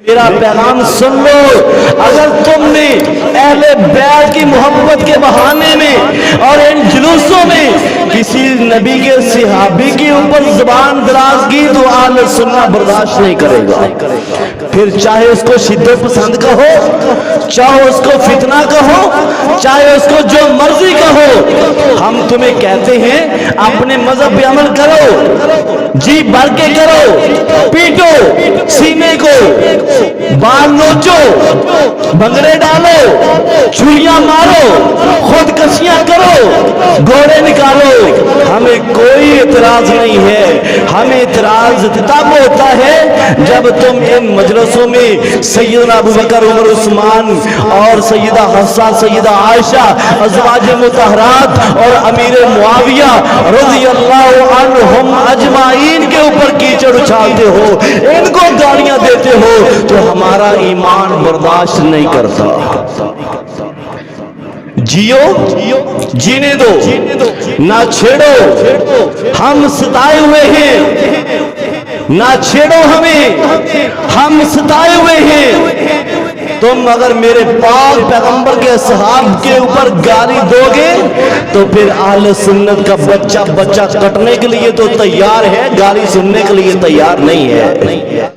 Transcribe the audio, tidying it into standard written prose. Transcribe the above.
میرا پیغام سن لو، اگر تم نے اہل بیت کی محبت کے بہانے میں اور ان جلوسوں میں کسی نبی کے صحابی کے اوپر زبان دراز کی تو اہل سنت برداشت نہیں کرے گا، پھر چاہے اس کو شدت پسند کہو، چاہے اس کو فتنہ کہو، چاہے اس کو جو مرضی کہو، ہم تمہیں کہتے ہیں اپنے مذہب پہ عمل کرو، جی بھر کے کرو، پیٹو سینے کو، بال نوچو، بھنگڑے ڈالو، چھریاں مارو، خودکشیاں کرو، گھوڑے نکالو، ہمیں کوئی اعتراض نہیں ہے۔ ہمیں اعتراض تب ہوتا ہے جب تم ان مجلسوں میں سیدنا ابو بکر، عمر، عثمان اور سیدہ حفصہ، سیدہ عائشہ، ازواج مطہرات اور امیر معاویہ رضی اللہ عنہم اجمعین کے اوپر کیچڑ اچھالتے ہو، ان کو گالیاں دیتے ہو تو ہمارا ایمان برداشت نہیں کرتا۔ جیو، جینے دو، نہ چھیڑو، ہم ستائے ہوئے ہیں، نہ چھیڑو ہمیں، ہم ستائے ہوئے ہیں۔ تم اگر میرے پاک پیغمبر کے اصحاب کے اوپر گالی دو گے تو پھر اہل سنت کا بچہ کٹنے کے لیے تو تیار ہے، گالی سننے کے لیے تیار نہیں ہے۔